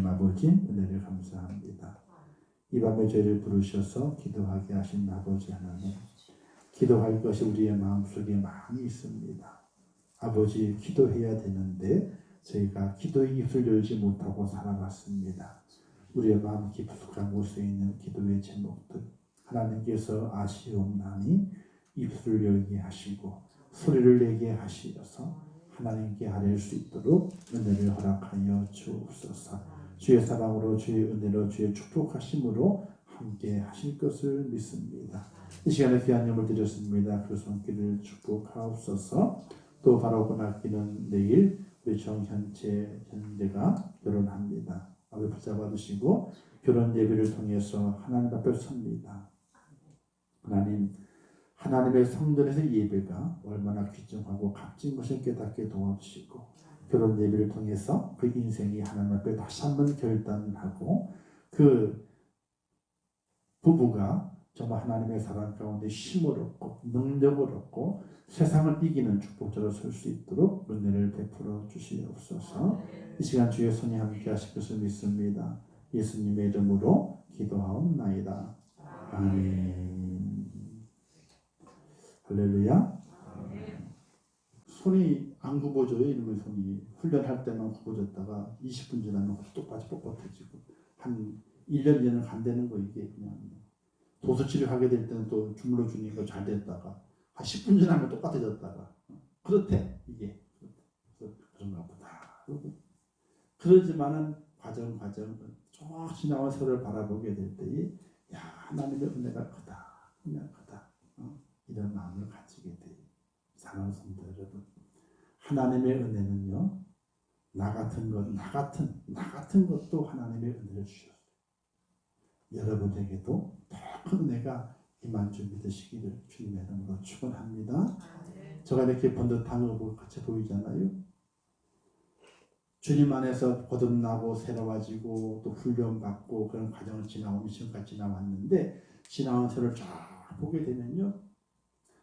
하나님 아버지 은혜를 감사합니다. 이 밤에 저희를 부르셔서 기도하게 하신 아버지 하나님, 기도할 것이 우리의 마음속에 많이 있습니다. 아버지, 기도해야 되는데 저희가 기도의 입을 열지 못하고 살아갔습니다. 우리의 마음 깊숙한 곳에 있는 기도의 제목들 하나님께서 아시옵나니 입술을 열게 하시고 소리를 내게 하시어서 하나님께 아뢰일 수 있도록 은혜를 허락하여 주옵소서. 주의 사랑으로, 주의 은혜로, 주의 축복하심으로 함께 하실 것을 믿습니다. 이 시간에 귀한 예물 드렸습니다. 그 손길을 축복하옵소서. 또 바로 그날기는 내일 우리 정현채 현대가 결혼합니다. 아버지 붙잡아 주시고 결혼 예배를 통해서 하나님 앞에 섭니다. 하나님의 성전에서 예배가 얼마나 귀중하고 값진 것을 깨닫게 도와주시고 결혼 예배를 통해서 그 인생이 하나님 앞에 다시 한번 결단하고 그 부부가 정말 하나님의 사랑 가운데 힘을 얻고 능력을 얻고 세상을 이기는 축복자로 설 수 있도록 은혜를 베풀어 주시옵소서. 이 시간 주의 손이 함께 하실 것을 믿습니다. 예수님의 이름으로 기도하옵나이다. 아멘. 할렐루야. 손이 안 굽어져요. 이놈의 손이. 훈련할 때만 굽어졌다가 20분 지나면 똑같이 뻣뻣해지고 한 1년, 2년은 간다는 거. 이게 그냥 도수치료하게 될 때는 또 주물러 주니까 잘 됐다가 한 10분 지나면 똑같아졌다가 그렇대. 이게 그런가 보다. 그러지만은 과정 쭉 지나와 서로를 바라보게 될 때에 야, 하나님의 은혜가 크다. 이런 마음을 가지게 돼요. 사랑하는 성도 여러분, 하나님의 은혜는요, 나 같은 것도 하나님의 은혜를 주셨어요. 여러분에게도 더 큰 은혜가 임한 줄 믿으시기를 주님의 이름으로 축원합니다. 제가 이렇게 번듯함으로 같이 보이잖아요. 주님 안에서 거듭나고 새로워지고 또 훈련받고 그런 과정을 지나오면 지금까지 지나왔는데 지나온 세월을 쫙 보게 되면요,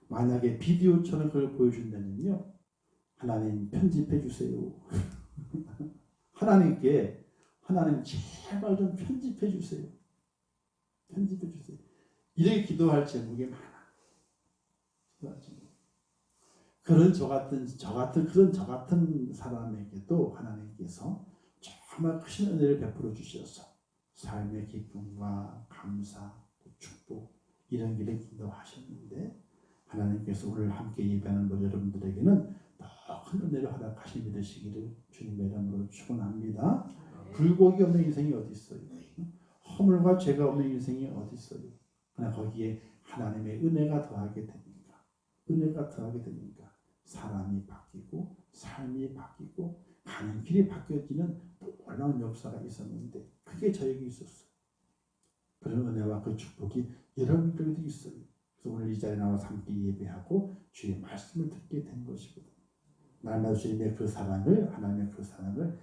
만약에 비디오처럼 그걸 보여준다면요, 하나님 편집해 주세요. 하나님 제발 좀 편집해 주세요. 이렇게 기도할 제목이 많아. 그런 저 같은 사람에게도 하나님께서 정말 크신 은혜를 베풀어 주셔서 삶의 기쁨과 감사, 축복 이런 길을 기도하셨는데 하나님께서 오늘 함께 예배하는 모든 여러분들에게는 더 큰 은혜를 허락하시니 되시기를 주님의 이름으로 축원합니다. 불복이 없는 인생이 어디 있어요? 허물과 죄가 없는 인생이 어디 있어요? 그러나 거기에 하나님의 은혜가 더하게 되니까 사람이 바뀌고 삶이 바뀌고 가는 길이 바뀌어지는 놀라운 역사가 있었는데 그게 저에게 있었어요. 그런 은혜와 그 축복이 여러분들에게도 있어요. 그래서 오늘 이 자리에 나와서 함께 예배하고 주의 말씀을 듣게 된 것이거든요. 날마다 주님의 그 사랑을, 하나님의 그 사랑을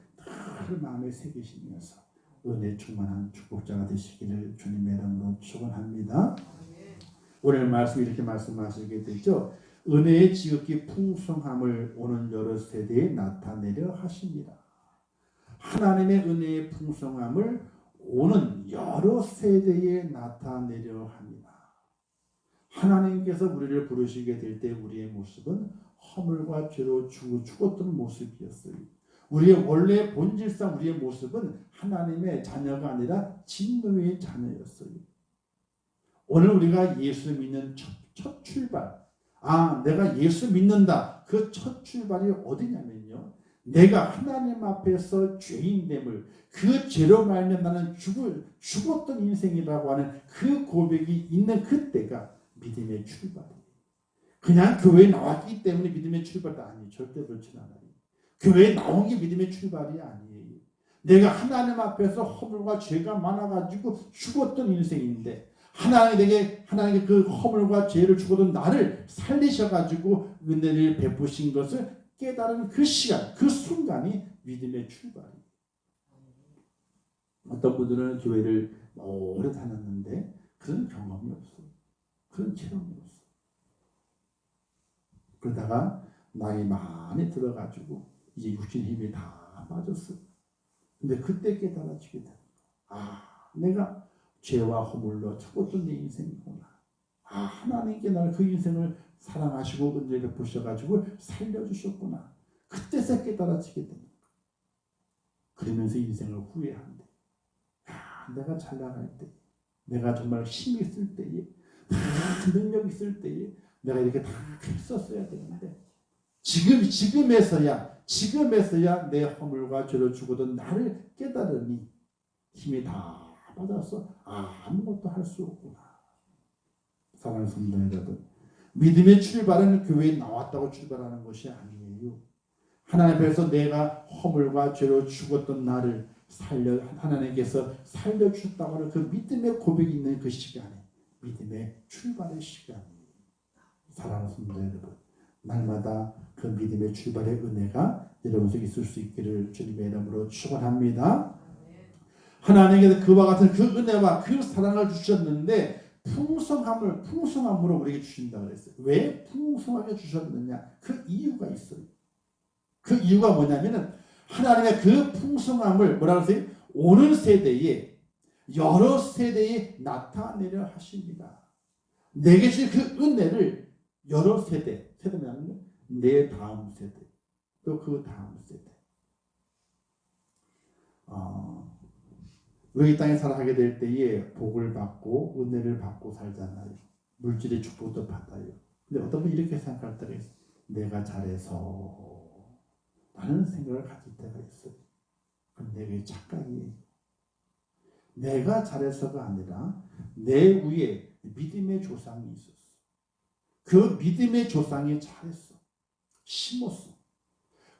늘 마음에 새기시면서 은혜 충만한 축복자가 되시기를 주님의 이름으로 축원합니다. 오늘 말씀 이렇게 말씀하시게 되죠. 은혜의 지극히 풍성함을 오는 여러 세대에 나타내려 하십니다. 하나님의 은혜의 풍성함을 오는 여러 세대에 나타내려 합니다. 하나님께서 우리를 부르시게 될 때 우리의 모습은 허물과 죄로 죽었던 모습이었어요. 우리의 원래 본질상 우리의 모습은 하나님의 자녀가 아니라 진노의 자녀였어요. 오늘 우리가 예수 믿는 첫 출발, 내가 예수 믿는다. 그 첫 출발이 어디냐면요, 내가 하나님 앞에서 죄인됨을, 그 죄로 말면 나는 죽었던 인생이라고 하는 그 고백이 있는 그때가 믿음의 출발이에요. 그냥 교회에 나왔기 때문에 믿음의 출발도 아니에요. 절대 그렇지 않아요. 교회에 나온 게 믿음의 출발이 아니에요. 내가 하나님 앞에서 허물과 죄가 많아가지고 죽었던 인생인데 하나님께 그 허물과 죄를 죽었던 나를 살리셔가지고 은혜를 베푸신 것을 깨달은 그 시간, 그 순간이 믿음의 출발이에요. 어떤 분들은 교회를 오래 다녔는데 그런 경험이 없어요. 그런 체험이 없어요. 그러다가 나이 많이 들어가지고 이제 육신 힘이 다 빠졌어요. 근데 그때 깨달아지게 되는 거야. 내가 죄와 허물로 죽었던 내 인생이구나. 하나님께 나를 그 인생을 사랑하시고 은혜 베푸셔가지고 살려주셨구나. 그때서 깨달아지게 되는 거야. 그러면서 인생을 후회한대. 내가 잘 나갈 때, 내가 정말 힘이 있을 때에, 능력 있을 때에 내가 이렇게 다 했었어야 되는데 지금에서야 내 허물과 죄로 죽어던 나를 깨달으니 힘이 다 빠져서 아무것도 할 수 없구나. 사랑하는 성도 여러분, 믿음의 출발은 교회에 나왔다고 출발하는 것이 아니에요. 하나님 앞에서 내가 허물과 죄로 죽었던 나를 하나님께서 살려주셨다고 하는 그 믿음의 고백이 있는 그 시간에 믿음의 출발의 시간이에요. 사랑하는 성도 여러분, 날마다 그 믿음의 출발의 은혜가 여러분 속에 있을 수 있기를 주님의 이름으로 축원합니다. 하나님께서 그와 같은 그 은혜와 그 사랑을 주셨는데 풍성함으로 우리에게 주신다고 그랬어요. 왜 풍성하게 주셨느냐? 그 이유가 있어요. 그 이유가 뭐냐면은 하나님의 그 풍성함을 뭐라고 했어요? 오는 세대에 여러 세대에 나타내려 하십니다. 내게 주신 그 은혜를 여러 세대면 내 다음 세대, 또 그 다음 세대. 우리 이 땅에 살아가게 될 때에 복을 받고 은혜를 받고 살잖아요. 물질의 축복도 받아요. 근데 어떤 분이 이렇게 생각할 때가 있어요. 내가 잘해서 라는 생각을 가질 때가 있어요. 그럼 내게 착각이에요. 내가 잘해서가 아니라 내 위에 믿음의 조상이 있었어. 그 믿음의 조상이 잘했어. 심었어.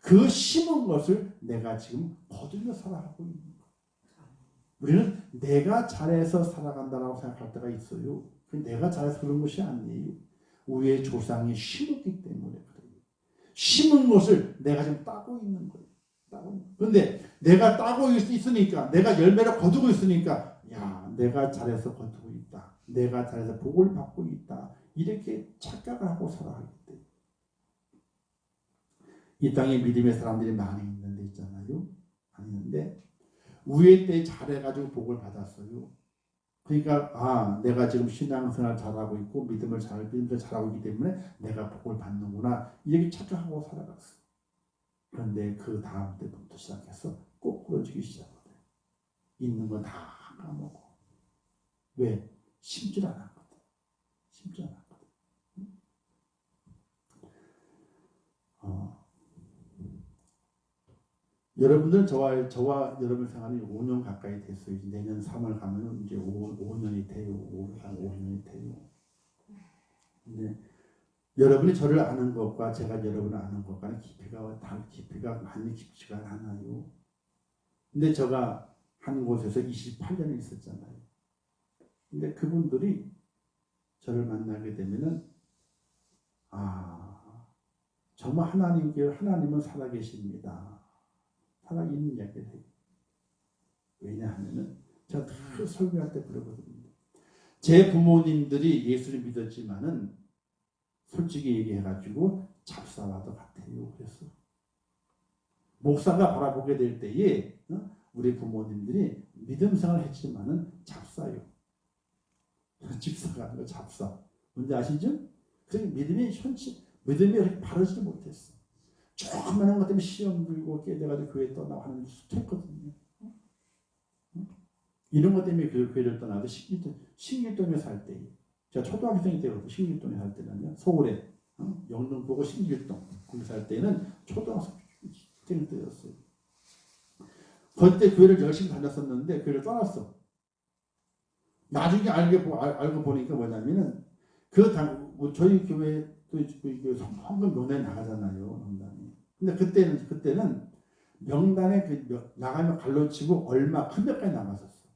그 심은 것을 내가 지금 거두며 살아가고 있는 거야. 우리는 내가 잘해서 살아간다고 생각할 때가 있어요. 내가 잘해서 그런 것이 아니에요. 위에 조상이 심었기 때문에 그래요. 심은 것을 내가 지금 따고 있는 거예요. 그런데 내가 따고 있으니까, 내가 열매를 거두고 있으니까, 내가 잘해서 거두고 있다. 내가 잘해서 복을 받고 있다. 이렇게 착각을 하고 살아가기 때문에. 이 땅에 믿음의 사람들이 많이 있는데 있잖아요. 많이 있는데 위에 때 잘해가지고 복을 받았어요. 그러니까 내가 지금 신앙생활 잘하고 있고 믿음을 잘하고 있기 때문에 내가 복을 받는구나 이렇게 착각하고 살아갔어. 그런데 그 다음 때부터 시작해서 꼬꾸러지기 시작하거든. 있는 거 다 까먹고. 왜? 심질 않았거든. 심질 않았거든. 여러분들 저와 여러분 생활이 5년 가까이 됐어요. 내년 3월 가면 이제 5년이 돼요. 5년이 돼요. 근데 여러분이 저를 아는 것과 제가 여러분을 아는 것과는 깊이가 많이 깊지가 않아요. 근데 제가 한 곳에서 28년을 있었잖아요. 근데 그분들이 저를 만나게 되면은 정말 하나님은 살아계십니다. 살아있는 이야기를 해요. 왜냐하면은 제가 늘 설교할 때 그러거든요. 제 부모님들이 예수를 믿었지만은 솔직히 얘기해가지고 잡사와도 같아요. 그래서 목사가 바라보게 될 때에 우리 부모님들이 믿음생활을 했지만은 잡사요. 집사가 아니고 잡사. 뭔지 아시죠? 그래서 믿음이 그렇게 바르지 못했어. 조그만한 것 때문에 시험 들고 깨져가지고 교회 떠나고 하는 게 숱했거든요. 이런 것 때문에 교회를 떠나도 신길동에 살 때, 제가 초등학생 때부터 신길동에 살 때는요, 서울에 영등포구 신길동 거기 살 때는 초등학생 때였어요. 그때 교회를 열심히 다녔었는데 교회를 떠났어. 나중에 알고 보니까 뭐냐면은 저희 교회 또 헌금 명단에 나가잖아요. 명단이. 근데 그때는 명단에 나가면 갈로치고 얼마 금액까지 나갔었어.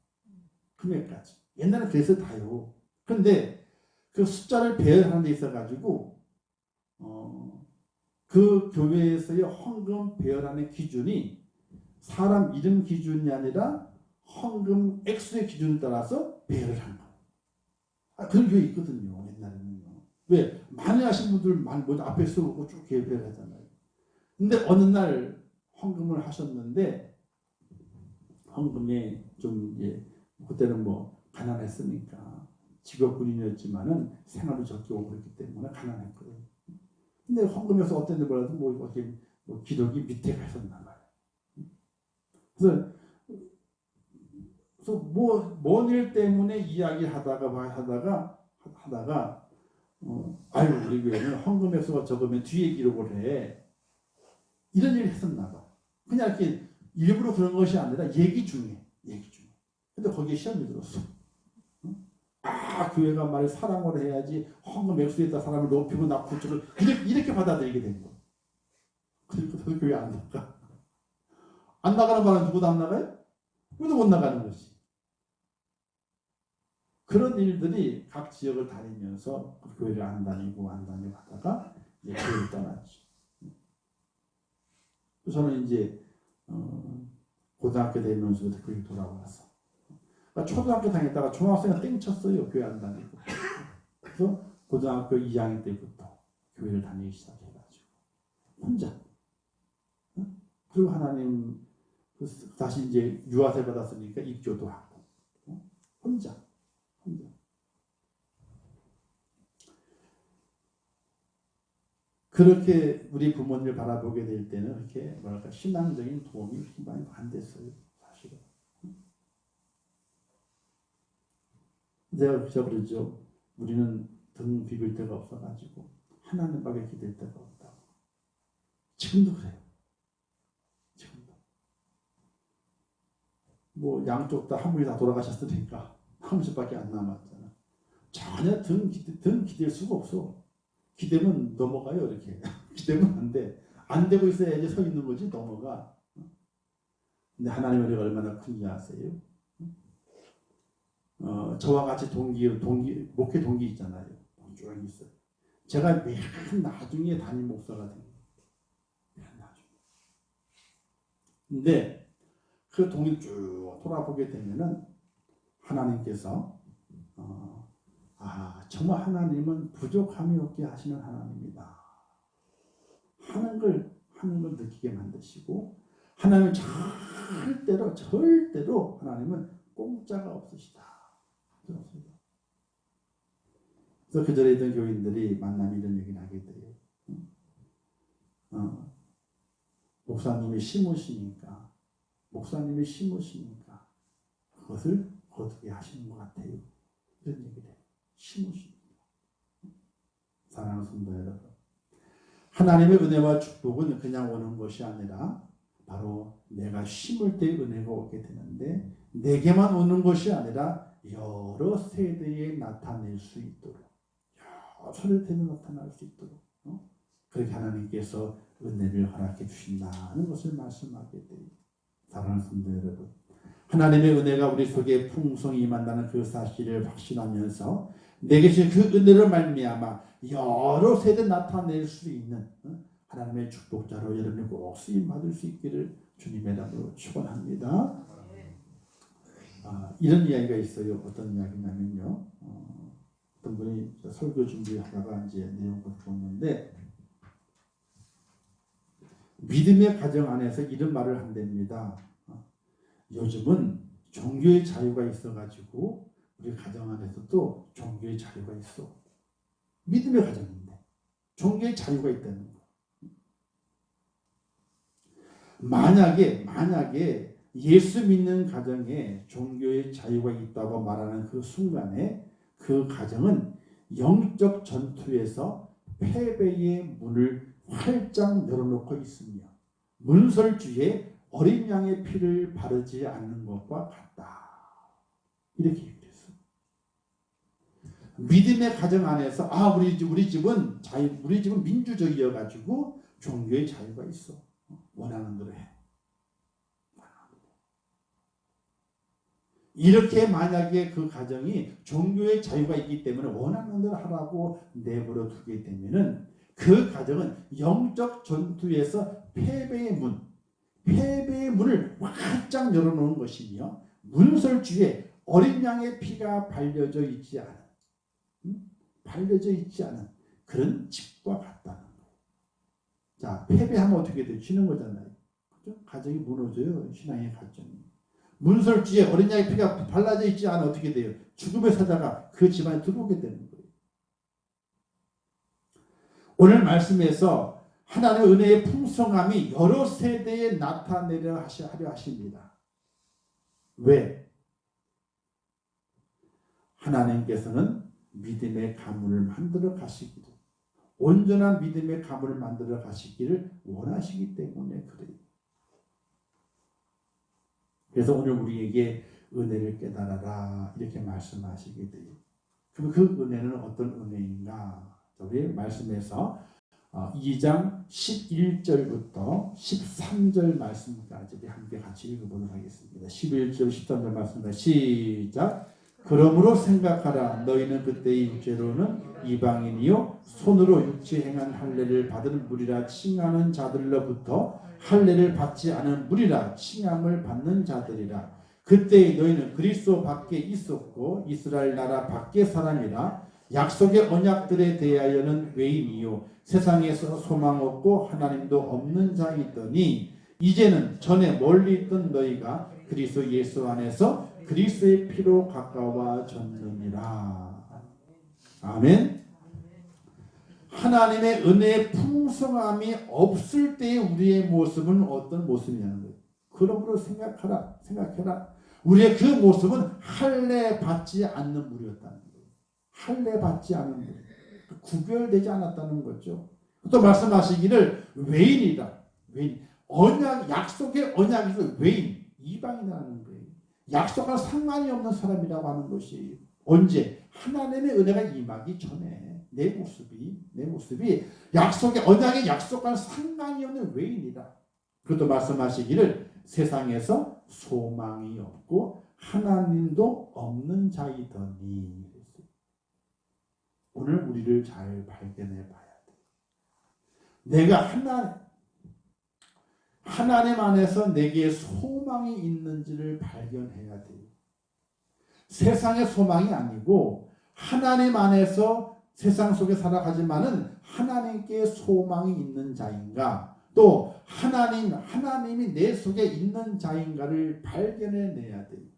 금액까지. 옛날에 그래서 다요. 근데 그 숫자를 배열하는 데 있어가지고 그 교회에서의 헌금 배열하는 기준이 사람 이름 기준이 아니라 헌금 액수의 기준에 따라서 배열을 한 거예요. 그런 교회 있거든요. 옛날에는요. 왜? 많이 하신 분들 먼저 앞에 쓰고 쭉 배열을 하잖아요. 근데 어느 날 헌금을 하셨는데 헌금에 좀 이제 그때는 뭐 가난했으니까 직업 군인이었지만은 생활이 적게 오고 그랬기 때문에 가난했거든요. 근데 헌금에서 어떤 데 몰라도 뭐 어떻게 뭐 기록이 밑에 갔었나 봐요. 그래서 뭔 일 때문에 이야기하다가 아유 우리 교회는 헌금 액수가 적으면 뒤에 기록을 해. 이런 일을 했었나 봐. 그냥 이렇게 일부러 그런 것이 아니라 얘기 중에. 근데 거기에 시험이 들었어. 교회가 말이 사랑을 해야지 헌금 액수에다 사람을 높이고 낮추고 이렇게 받아들이게 된 거야. 그리고 그 교회 안 나가. 안 나가는 말은 누구도 안 나가요? 우리도 못 나가는 것이. 그런 일들이 각 지역을 다니면서 교회를 안 다니고 하다가 이제 교회를 떠났지. 저는 이제 고등학교 되면서부터 교회 돌아와서 그러니까 초등학교 다녔다가 중학생은 땡쳤어요. 교회 안 다니고. 그래서 고등학교 2학년 때부터 교회를 다니기 시작해가지고 혼자. 그리고 하나님 다시 이제 유아세 받았으니까 입교도 하고 혼자. 그렇게 우리 부모님을 바라보게 될 때는 이렇게 뭐랄까 신앙적인 도움이 많이 안 됐어요. 사실은. 내가 그러죠. 우리는 등 비빌 데가 없어가지고 하나님밖에 기댈 데가 없다고. 지금도 그래요. 지금도. 뭐 양쪽 다 한 분이 다 돌아가셨으니까 한 분씩밖에 안 남았잖아. 전혀 등 기댈 수가 없어. 기대면 넘어가요. 이렇게. 기대면 안 돼. 안 되고 있어야지 서 있는 거지 넘어가. 근데 하나님의 은혜가 얼마나 큰지 아세요? 저와 같이 목회 동기 있잖아요. 쭉 있어요. 제가 맨 나중에 담임 목사가 된 거예요. 맨 나중에. 근데 그 동기를 쭉 돌아보게 되면은 하나님께서 정말 하나님은 부족함이 없게 하시는 하나님이다 하는 걸 느끼게 만드시고 하나님은 절대로 하나님은 공짜가 없으시다. 그래서 그 전에 있던 교인들이 만나면 이런 얘기를 하게 돼요. 목사님이 심으시니까 그것을 거두게 하시는 것 같아요. 이런 얘기를 해요. 심으십니다. 사랑하는 성도 여러분, 하나님의 은혜와 축복은 그냥 오는 것이 아니라 바로 내가 심을 때 은혜가 오게 되는데 내게만 오는 것이 아니라 여러 세대에 나타낼 수 있도록 여러 세대에 나타날 수 있도록 그렇게 하나님께서 은혜를 허락해 주신다는 것을 말씀하게 돼요. 사랑하는 성도 여러분, 하나님의 은혜가 우리 속에 풍성히 임한다는 그 사실을 확신하면서 내게 주신 그 은혜를 말미암아 여러 세대 나타낼 수 있는 하나님의 축복자로 여러분이 꼭 쓰임 받을 수 있기를 주님의 이름으로 축원합니다. 이런 이야기가 있어요. 어떤 이야기냐면요. 어떤 분이 설교 준비하다가 이제 내용을 보는데 믿음의 가정 안에서 이런 말을 한답니다. 요즘은 종교의 자유가 있어가지고 우리 가정 안에서도 종교의 자유가 있어. 믿음의 가정인데 종교의 자유가 있다는 거. 만약에 예수 믿는 가정에 종교의 자유가 있다고 말하는 그 순간에 그 가정은 영적 전투에서 패배의 문을 활짝 열어놓고 있으며 문설주에 어린 양의 피를 바르지 않는 것과 같다. 이렇게 얘기했어요. 믿음의 가정 안에서 우리 집은 민주적이어가지고 종교의 자유가 있어. 원하는 대로 해. 이렇게 만약에 그 가정이 종교의 자유가 있기 때문에 원하는 대로 하라고 내버려 두게 되면은 그 가정은 영적 전투에서 패배의 문을 활짝 열어놓은 것이며 문설주에 어린 양의 피가 발려져 있지 않은 그런 집과 같다는 거예요. 자, 패배하면 어떻게 돼요? 지는 거잖아요. 그죠? 가정이 무너져요. 신앙의 가정이. 문설주에 어린 양의 피가 발라져 있지 않아 어떻게 돼요? 죽음의 사자가 그 집안에 들어오게 되는 거예요. 오늘 말씀에서 하나님의 은혜의 풍성함이 여러 세대에 나타내려 하려 하십니다. 왜? 하나님께서는 믿음의 가문을 만들어 가시기를, 온전한 믿음의 가문을 만들어 가시기를 원하시기 때문에 그래요. 그래서 오늘 우리에게 은혜를 깨달아라 이렇게 말씀하시게 돼요. 그럼 그 은혜는 어떤 은혜인가? 우리 말씀에서 2장 11절부터 13절 말씀까지 함께 같이 읽어보도록 하겠습니다. 11절 13절 말씀입니다. 시작. 그러므로 생각하라. 너희는 그때의 육체로는 이방인이요 손으로 육체 행한 할례를 받은 무리라 칭하는 자들로부터 할례를 받지 않은 무리라 칭함을 받는 자들이라. 그때 너희는 그리스도 밖에 있었고 이스라엘 나라 밖의 사람이라. 약속의 언약들에 대하여는 외인이요 세상에서 소망 없고 하나님도 없는 자이더니 이제는 전에 멀리 있던 너희가 그리스도 예수 안에서 그리스도의 피로 가까워졌느니라. 아멘. 하나님의 은혜의 풍성함이 없을 때의 우리의 모습은 어떤 모습이냐는 거예요. 그러므로 생각해라. 우리의 그 모습은 할례 받지 않는 무리였다는 거예요. 할례 받지 않는 무리. 구별되지 않았다는 거죠. 또 말씀하시기를 외인이다. 외인. 언약, 약속의 언약에서 외인, 이방인이라는 거예요. 약속과 상관이 없는 사람이라고 하는 것이 언제? 하나님의 은혜가 임하기 전에 내 모습이 약속의 언약의 약속과 상관이 없는 외인이다. 그것도 말씀하시기를 세상에서 소망이 없고 하나님도 없는 자이더니. 오늘 우리를 잘 발견해 봐야 돼. 내가 하나님 안에서 내게 소망이 있는지를 발견해야 돼요. 세상의 소망이 아니고 하나님 안에서 세상 속에 살아가지만은 하나님께 소망이 있는 자인가, 또 하나님이 내 속에 있는 자인가를 발견해내야 돼요.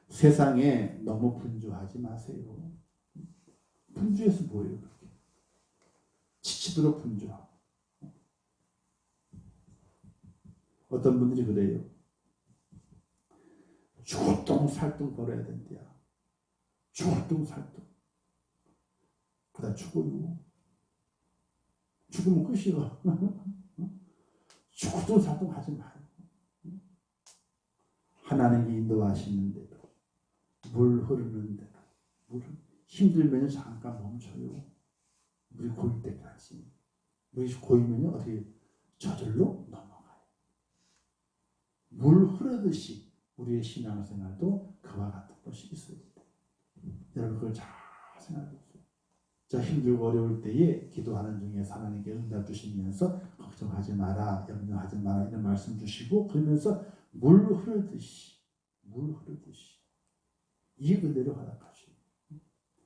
세상에 너무 분주하지 마세요. 분주해서 뭐예요? 지치도록 분주하고. 어떤 분들이 그래요. 죽을똥살똥 걸어야 된대요. 죽을똥살똥. 그러다 죽어요. 죽으면 끝이요. 죽을똥살똥 하지 마요. 하나님이 인도하시는 대로, 물 흐르는 대로, 힘들면 잠깐 멈춰요. 물이 고일 때까지. 물이 고이면 어떻게 저절로 넘어가요. 물 흐르듯이 우리의 신앙생활도 그와 같은 것이 있어야 돼요. 여러분 그걸 잘 생각해보세요. 저 힘들고 어려울 때에 기도하는 중에 하나님께 응답 주시면서 걱정하지 마라, 염려하지 마라 이런 말씀 주시고, 그러면서 물 흐르듯이 이 은혜로 허락하시고,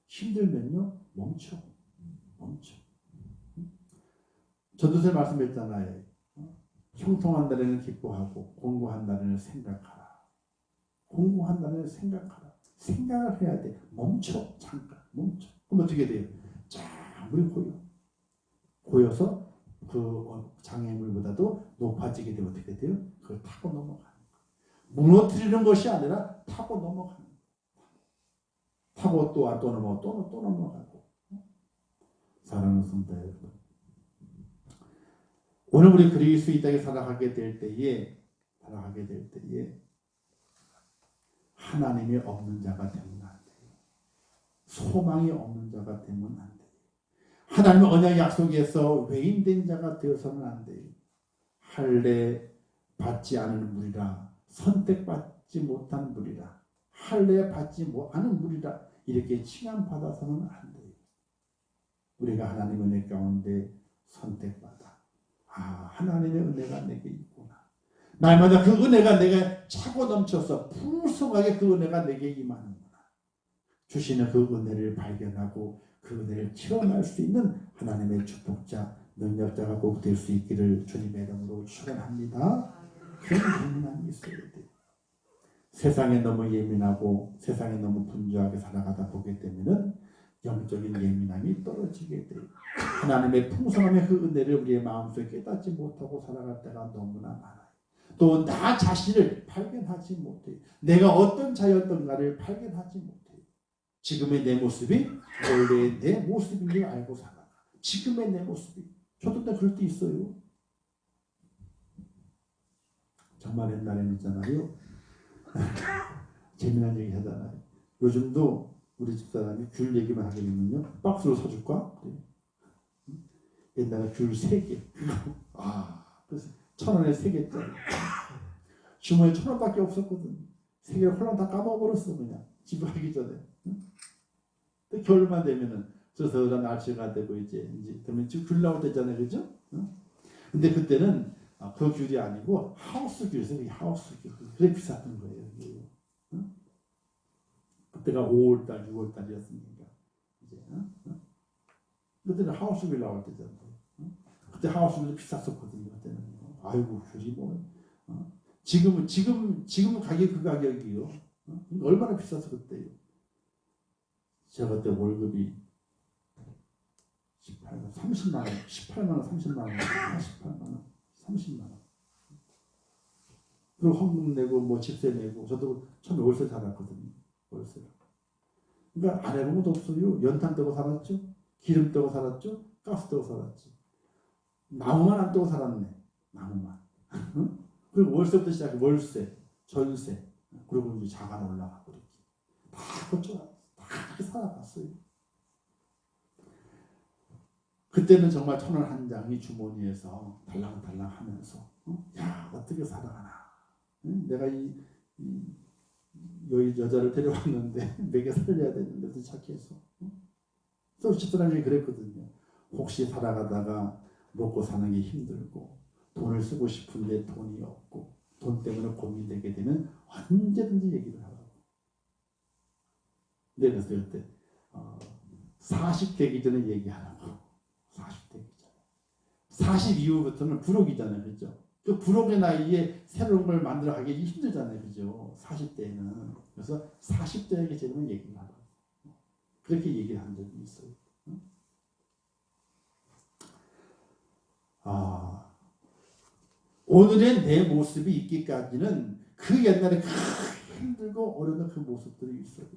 힘들면요 멈춰. 전도서 말씀했잖아요. 형통한 날에는 기뻐하고 공고한 날에는 생각하라. 생각을 해야 돼. 잠깐 멈춰. 그럼 어떻게 돼요? 쫙 물이 고여서 그 장애물보다도 높아지게 되면 어떻게 돼요? 그걸 타고 넘어가는 거예요. 무너뜨리는 것이 아니라 타고 넘어가는 거예요. 타고 또 넘어가고 또 넘어가고. 사랑하는 성도 여러분, 오늘 우리 그리스도 이 땅에 살아가게 될 때에 하나님이 없는 자가 되면 안 돼요. 소망이 없는 자가 되면 안 돼요. 하나님의 언약 약속에서 외인된 자가 되어서는 안 돼요. 할례 받지 않은 무리라, 선택받지 못한 무리라, 할례 받지 않은 무리라 이렇게 칭함받아서는 안 돼요. 우리가 하나님의 은혜 가운데 선택받아, 하나님의 은혜가 내게 있구나. 날마다 그 은혜가 내게 차고 넘쳐서 풍성하게 그 은혜가 내게 임하는구나. 주시는 그 은혜를 발견하고 그 은혜를 체험할 수 있는 하나님의 축복자 능력자가 꼭 될 수 있기를 주님의 이름으로 축원합니다. 그런 예민함이 있어야 돼요. 세상에 너무 예민하고 세상에 너무 분주하게 살아가다 보게 되면은 영적인 예민함이 떨어지게 돼요. 하나님의 풍성함의 그 은혜를 우리의 마음속에 깨닫지 못하고 살아갈 때가 너무나 많아요. 또 나 자신을 발견하지 못해요. 내가 어떤 자였던가를 발견하지 못해요. 지금의 내 모습이 원래의 내 모습인 줄 알고 살아가. 지금의 내 모습이. 저도 다 그럴 때 있어요. 정말 옛날에는 있잖아요. 재미난 얘기 하잖아요. 요즘도 우리 집사람이 귤 얘기만 하게 되면요. 박스로 사줄까? 그래. 옛날에 귤 3개. 그래서 1,000원에 3개짜리. 주머니에 1,000원밖에 없었거든. 3개를 홀랑 다 까먹어버렸어, 그냥. 집에 가기 전에. 근데 겨울만 되면은, 서서히 날씨가 되고, 그러면 지금 귤 나올 때잖아요, 그죠? 근데 그때는 그 귤이 아니고, 하우스 귤이었어요, 하우스 귤. 그래 비쌌던 거예요, 이게. 그때가 5월달, 6월달이었으니까. 그때는 하우스 귤 나올 때잖아요. 그때 하우스 귤도 비쌌었거든요, 그때는. 아이고, 귤이 뭐. 지금은 가격이 그 가격이요. 얼마나 비쌌어, 그때요. 제가 그때 월급이 30만 원, 18만 원, 30만 원, 18만 원, 30만 원. 그리고 헌금 내고, 뭐 집세 내고, 저도 처음에 월세 살았거든요. 월세. 그러니까 안 해본 것도 없어요. 연탄 떼고 살았죠. 기름 떼고 살았죠. 가스 떼고 살았죠. 나무만 안 떼고 살았네. 나무만. 그리고 월세부터 시작해. 월세, 전세, 그리고 이제 자간 올라가고 이렇게. 다 거쳐갔어. 다 그렇게 살아갔어요. 그때는 정말 1,000원 한 장이 주머니에서 달랑달랑 하면서, 야, 어떻게 살아가나. 내가 이 여자를 데려왔는데, 먹여 살려야 되는데, 착해서. 또 집사람이 그랬거든요. 혹시 살아가다가 먹고 사는 게 힘들고, 돈을 쓰고 싶은데 돈이 없고, 돈 때문에 고민되게 되면 언제든지 얘기를 하라고. 네, 그래서 그때 40 되기 전에 얘기하라고. 40 되기 전에. 40 이후부터는 불혹이잖아요. 그죠? 그 불혹의 나이에 새로운 걸 만들어가기 힘들잖아요. 그죠? 40대에는. 그래서 40대에게 제대로 얘기를 하라고. 그렇게 얘기를 한 적이 있어요. 오늘의 내 모습이 있기까지는 그 옛날에 힘들고 어려운 그 모습들이 있어요.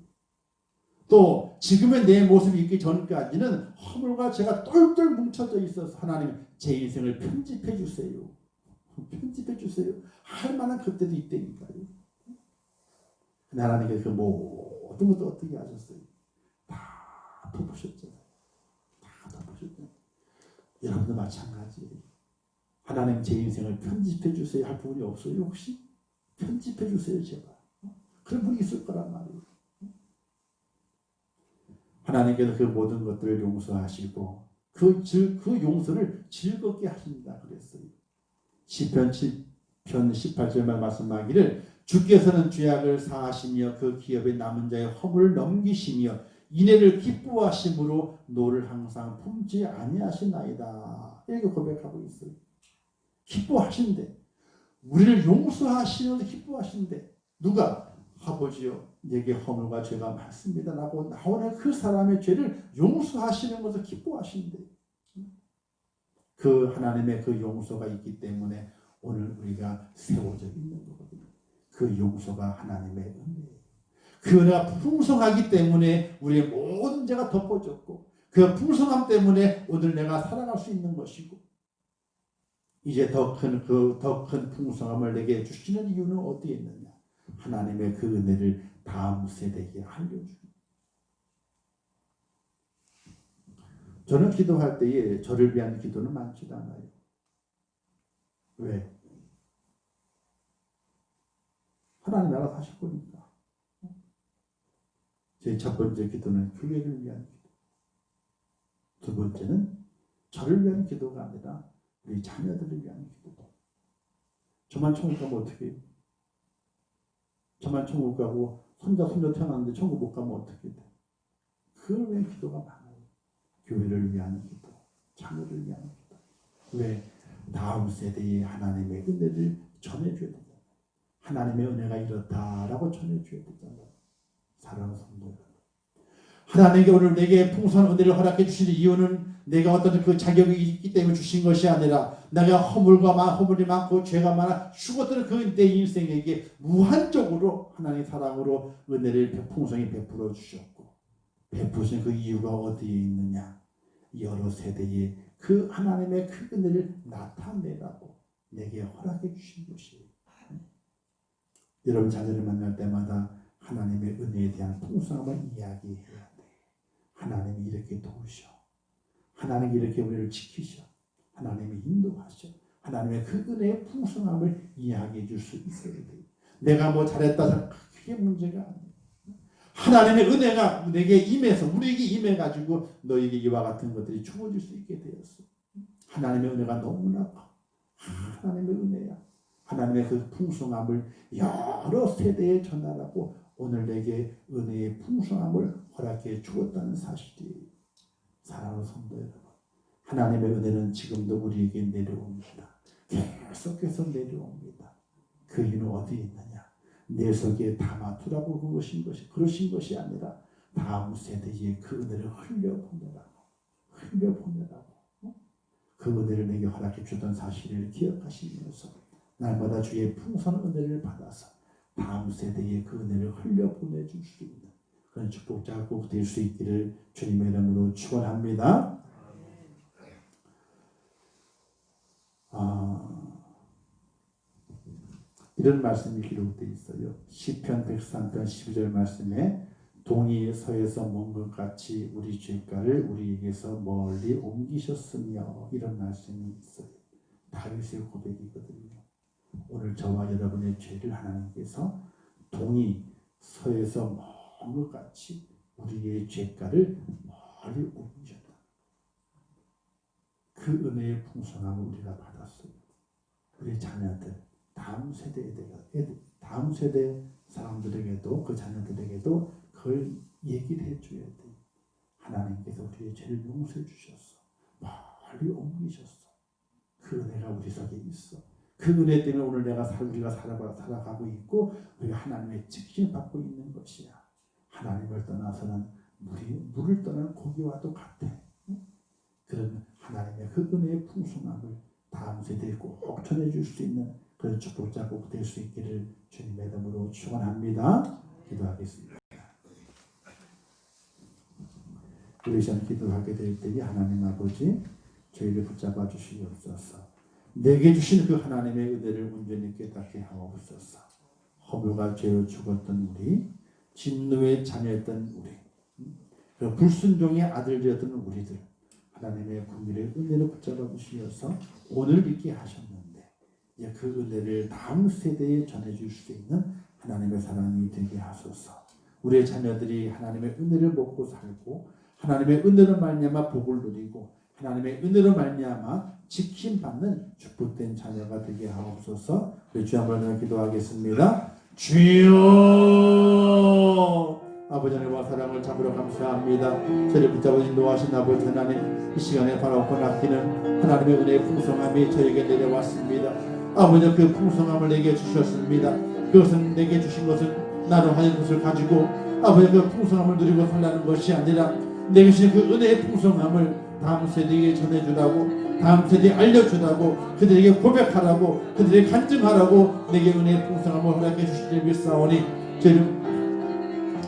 또 지금의 내 모습이 있기 전까지는 허물과 죄가 똘똘 뭉쳐져 있어서 하나님 제 인생을 편집해 주세요. 편집해 주세요. 할 만한 그때도 있다니까요. 근데 하나님께서 그 모든 것도 어떻게 하셨어요? 다 덮으셨잖아요. 다 덮으셨잖아요. 여러분도 마찬가지예요. 하나님 제 인생을 편집해 주세요 할 부분이 없어요 혹시? 편집해 주세요 제발. 그런 분이 있을 거란 말이에요. 하나님께서 그 모든 것들을 용서하시고 그 용서를 즐겁게 하신다 그랬어요. 시편 18절만 말씀하기를 주께서는 죄악을 사하시며 그 기업에 남은 자의 허물을 넘기시며 인애를 기뻐하심으로 노를 항상 품지 아니하시나이다. 이렇게 고백하고 있어요. 기뻐하신대. 우리를 용서하시는 기뻐하신대. 누가? 아버지요, 내게 허물과 죄가 많습니다 라고 나오는 그 사람의 죄를 용서하시는 것을 기뻐하신대. 그 하나님의 그 용서가 있기 때문에 오늘 우리가 세워져 있는 거거든요. 그 용서가 하나님의 은혜예요. 그 은혜가 풍성하기 때문에 우리의 모든 죄가 덮어졌고 그 풍성함 때문에 오늘 내가 살아갈 수 있는 것이고 이제 더 큰 풍성함을 내게 주시는 이유는 어디에 있느냐? 하나님의 그 은혜를 다음 세대에게 알려주는. 저는 기도할 때에 저를 위한 기도는 많지도 않아요. 왜? 하나님 나라 하실 거니까. 제 첫 번째 기도는 교회를 위한 기도. 두 번째는 저를 위한 기도가 아니라 우리 자녀들을 위한 기도. 저만 천국 가면 어떻게 해요? 저만 천국 가고 손자 태어났는데 천국 못 가면 어떻게 돼? 그걸 위한 기도가 많아요. 교회를 위한 기도, 자녀를 위한 기도. 왜? 다음 세대에 하나님의 은혜를 전해줘야 되잖아요. 하나님의 은혜가 이렇다라고 전해줘야 되잖아요. 사랑하는 성도 여러분, 하나님께 오늘 내게 풍성한 은혜를 허락해 주시는 이유는 내가 어떤 그 자격이 있기 때문에 주신 것이 아니라 내가 허물이 많고 죄가 많아 죽었던 그 내 인생에게 무한적으로 하나님의 사랑으로 은혜를 풍성히 베풀어 주셨고, 베푸신 그 이유가 어디에 있느냐? 여러 세대에 그 하나님의 그 은혜를 나타내라고 내게 허락해 주신 것이에요. 여러분 자녀를 만날 때마다 하나님의 은혜에 대한 풍성함을 이야기해야 돼. 하나님이 이렇게 도우셔. 하나님이 이렇게 우리를 지키셔. 하나님이 인도하셔. 하나님의 그 은혜의 풍성함을 이야기해 줄 수 있어야 돼. 내가 뭐 잘했다, 그게 문제가 아니야. 하나님의 은혜가 내게 임해서, 우리에게 임해가지고 너에게 이와 같은 것들이 주어질 수 있게 되었어. 하나님의 은혜가 너무나 커. 하나님의 은혜야. 하나님의 그 풍성함을 여러 세대에 전하라고 오늘 내게 은혜의 풍성함을 허락해 주었다는 사실이, 사랑하는 성도 여러분, 하나님의 은혜는 지금도 우리에게 내려옵니다. 계속해서 내려옵니다. 그 이유는 어디에 있느냐? 내 속에 담아두라고 그러신 것이 아니라 다음 세대에 그 은혜를 흘려보내라고 그 은혜를 내게 허락해 주던 사실을 기억하시면서 날마다 주의 풍성한 은혜를 받아서 다음 세대에 그 은혜를 흘려보내줄 수 있는 그런 축복자가 꼭 될 수 있기를 주님의 이름으로 축원합니다. 이런 말씀이 기록되어 있어요. 시편 103편 12절 말씀에 동이 서에서 먼 것 같이 우리 죄가를 우리에게서 멀리 옮기셨으며, 이런 말씀이 있어요. 다윗의 고백이거든요. 오늘 저와 여러분의 죄를 하나님께서 동이 서에서 먼 것 같이 우리의 죄가를 멀리 옮기셨다. 그 은혜의 풍성함을 우리가 받았어요. 우리 자녀들, 다음 세대 사람들에게도, 그 자녀들에게도 그걸 얘기를 해줘야 돼. 하나님께서 우리의 죄를 용서해 주셨어. 멀리 옮기셨어. 그 은혜가 우리 속에 있어. 그 은혜 때문에 오늘 우리가 살아가고 있고, 우리가 하나님의 직신을 받고 있는 것이야. 하나님을 떠나서는 물을 떠난 고기와도 같아. 그런 하나님의 그 은혜의 풍성함을 다음 세대에 꼭 전해줄 수 있는 그런 축복자 꼭 될 수 있기를 주님의 이름으로 축원합니다. 기도하겠습니다. 우리 시간 기도하게 될 때에 하나님 아버지, 저희를 붙잡아 주시옵소서. 내게 주신 그 하나님의 은혜를 온전히 깨닫게 하옵소서. 허물과 죄로 죽었던 우리, 진노의 자녀였던 우리, 불순종의 아들되었던 우리들, 하나님의 긍휼의 은혜를 붙잡아 주시어서 오늘 있게 하셨는데, 그 은혜를 다음 세대에 전해줄 수 있는 하나님의 사랑이 되게 하소서. 우리의 자녀들이 하나님의 은혜를 먹고 살고, 하나님의 은혜로 말미암아 복을 누리고, 하나님의 은혜로 말미암아 지킴받는 축복된 자녀가 되게 하옵소서. 주 한번 기도하겠습니다. 주여, 아버지 하나님과 사랑을 참으로 감사합니다. 저를 붙잡아 인도하신 아버지 하나님, 이 시간에 바라보고 아끼는 하나님의 은혜의 풍성함이 저에게 내려왔습니다. 아버지, 그 풍성함을 내게 주셨습니다. 그것은 내게 주신 것은 나로 하는 것을 가지고 아버지 그 풍성함을 누리고 살라는 것이 아니라, 내게 주신 그 은혜의 풍성함을 다음 세대에게 전해주라고, 다음 세대에 알려주라고, 그들에게 고백하라고, 그들에게 간증하라고 내게 은혜의 풍성함을 허락해 주시길 믿사오니, 저희를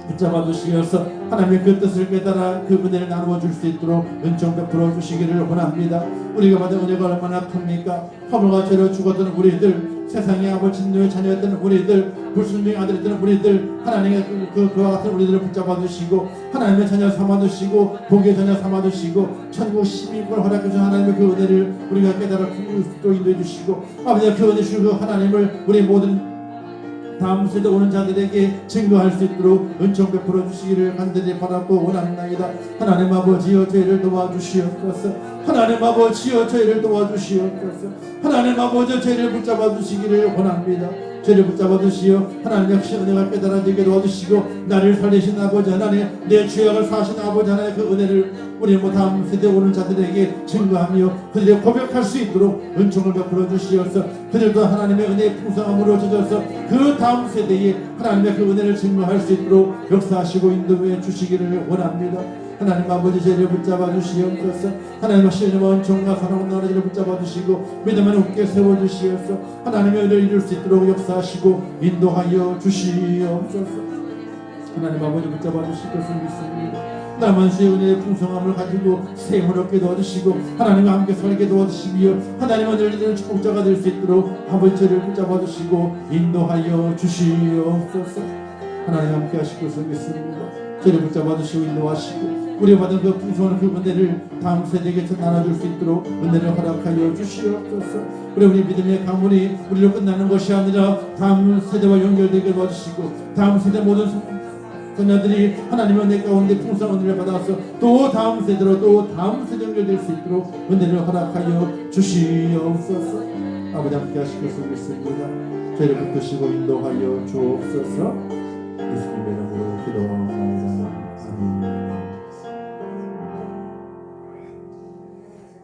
붙잡아 주시어서 하나님의 그 뜻을 깨달아 그 은혜를 나누어 줄 수 있도록 은총 베풀어 주시기를 원합니다. 우리가 받은 은혜가 얼마나 큽니까? 허물과 죄로 죽었던 우리들, 세상의 아버지 진노의 자녀였던 우리들, 불순종의 아들이었던 우리들, 하나님의 그와 같은 우리들을 붙잡아 주시고 하나님의 자녀 삼아 주시고 복의 자녀 삼아 주시고 천국 시민권을 허락해 주신 하나님의 그 은혜를 우리가 깨달아 또 인도해 주시고, 아버지 그 은혜 주시고 하나님을 우리 모든 다음 세대 오는 자들에게 증거할 수 있도록 은총 베풀어 주시기를 간절히 바라고 원합니다. 하나님 아버지여, 저희를 도와주시옵소서. 하나님 아버지여, 저희를 도와주시옵소서. 하나님 아버지여, 저희를 붙잡아 주시기를 원합니다. 저를 붙잡아 주시어 하나님 역시 은혜가 깨달아지게 도와주시고 나를 살리신 아버지 하나님 내 죄악을 사하신 아버지 하나님 그 은혜를 우리 다음 세대 오는 자들에게 증거하며 그들이 고백할 수 있도록 은총을 베풀어 주시옵소서. 그들도 하나님의 은혜의 풍성함으로 젖어서 그 다음 세대에 하나님의 그 은혜를 증거할 수 있도록 역사하시고 인도해 주시기를 원합니다. 하나님 아버지 저희를 붙잡아 주시옵소서. 하나님 하시는 은총과 사랑과 나라를 붙잡아 주시고 믿음을 굳게 세워 주시옵소서. 하나님의 은혜를 이룰 수 있도록 역사하시고 인도하여 주시옵소서. 하나님 아버지 붙잡아 주실 것을 믿습니다. 남한수의 은혜의 풍성함을 가지고 생을 얻게 도와주시고 하나님과 함께 살게 도와주시며 하나님의 은혜를 축복자가 될 수 있도록 아버지 저를 붙잡아 주시고 인도하여 주시옵소서. 하나님 함께 하실 것을 믿습니다. 저를 붙잡아 주시고 인도하시고 우리 받은 그 풍성한 그 은혜를 다음 세대에게 나눠줄 수 있도록 은혜를 허락하여 주시옵소서. 우리 믿음의 가문이 우리로 끝나는 것이 아니라 다음 세대와 연결되게 도와주시고 다음 세대 모든 자녀들이 하나님의 은혜 가운데 풍성한 은혜를 받아서 또 다음 세대로 또 다음 세대 연결될 수 있도록 은혜를 허락하여 주시옵소서. 아버지 함께 하실 것을 믿습니다. 저희를 붙드시고 인도하여 주옵소서. 예수님의 이름으로 기도합니다. 아멘.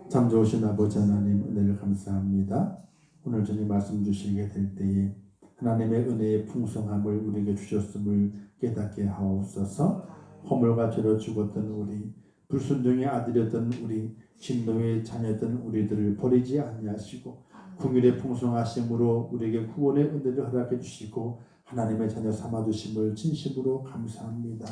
참 좋으신 아버지 하나님 은혜를 감사합니다. 오늘 저녁 말씀 주시게 될 때에 하나님의 은혜의 풍성함을 우리에게 주셨음을 깨닫게 하옵소서. 허물과 죄로 죽었던 우리 불순종의 아들이었던 우리 진노의 자녀였던 우리들을 버리지 아니하시고 긍휼의 풍성하심으로 우리에게 구원의 은혜를 허락해 주시고 하나님의 자녀 삼아주심을 진심으로 감사합니다.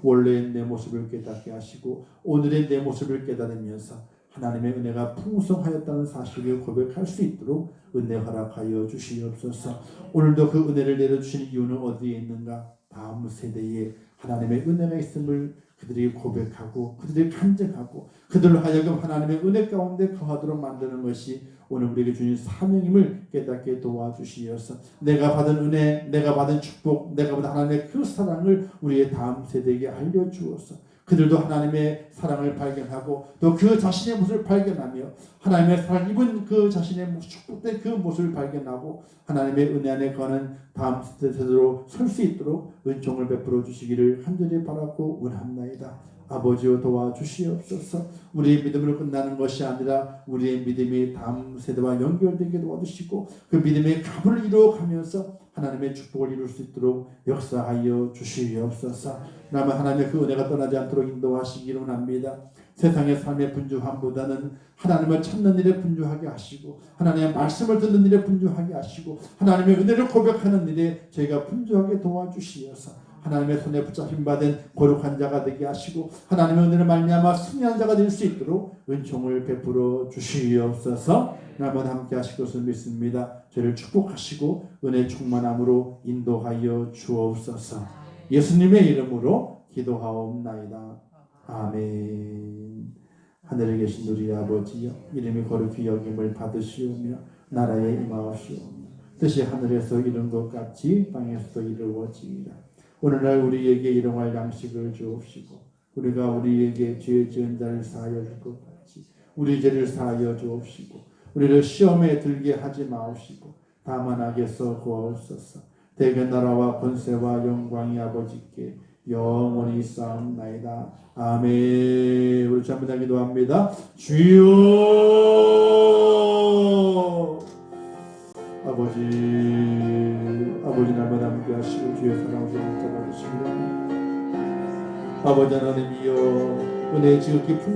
원래의 내 모습을 깨닫게 하시고 오늘의 내 모습을 깨달으면서 하나님의 은혜가 풍성하였다는 사실을 고백할 수 있도록 은혜 허락하여 주시옵소서. 오늘도 그 은혜를 내려주신 이유는 어디에 있는가? 다음 세대에 하나님의 은혜가 있음을 그들이 고백하고 그들이 간증하고 그들로 하여금 하나님의 은혜 가운데 거하도록 만드는 것이 오늘 우리에게 주신 사명임을 깨닫게 도와주시어서 내가 받은 은혜, 내가 받은 축복, 내가 받은 하나님의 그 사랑을 우리의 다음 세대에게 알려주어서 그들도 하나님의 사랑을 발견하고 또 그 자신의 모습을 발견하며 하나님의 사랑 입은 그 자신의 축복된 그 모습을 발견하고 하나님의 은혜 안에 거하는 다음 세대로 설 수 있도록 은총을 베풀어 주시기를 간절히 바라고 원합나이다. 아버지여 도와주시옵소서. 우리의 믿음으로 끝나는 것이 아니라 우리의 믿음이 다음 세대와 연결되게 도와주시고 그 믿음의 가문을 이루어가면서 하나님의 축복을 이룰 수 있도록 역사하여 주시옵소서. 나만 하나님의 그 은혜가 떠나지 않도록 인도하시기를 원합니다. 세상의 삶의 분주함보다는 하나님을 찾는 일에 분주하게 하시고 하나님의 말씀을 듣는 일에 분주하게 하시고 하나님의 은혜를 고백하는 일에 저희가 분주하게 도와주시어서 하나님의 손에 붙잡힌 받은 거룩한 자가 되게 하시고 하나님의 은혜를 말미암아 승리한 자가 될 수 있도록 은총을 베풀어 주시옵소서. 나만 함께 하실 것을 믿습니다. 저를 축복하시고 은혜 충만함으로 인도하여 주옵소서. 예수님의 이름으로 기도하옵나이다. 아멘. 하늘에 계신 우리 아버지여, 이름이 거룩히 여김을 받으시오며 나라에 임하옵시오며 뜻이 하늘에서 이룬 것 같이 땅에서도 이루어지이다. 오늘날 우리에게 일용할 양식을 주옵시고 우리가 우리에게 죄 지은 자를 사하여 줄 것 같이 우리 죄를 사하여 주옵시고 우리를 시험에 들게 하지 마옵시고 다만 악에서 구하옵소서. 대개 나라와 권세와 영광이 아버지께 영원히 있사옵나이다. 아멘. 우리 한번 기도합니다. 주여 아버지 날마다 함께 하시고 주의 사랑을 붙잡아 주시기를 아버지 하나님이여 은혜의 지극히 풍성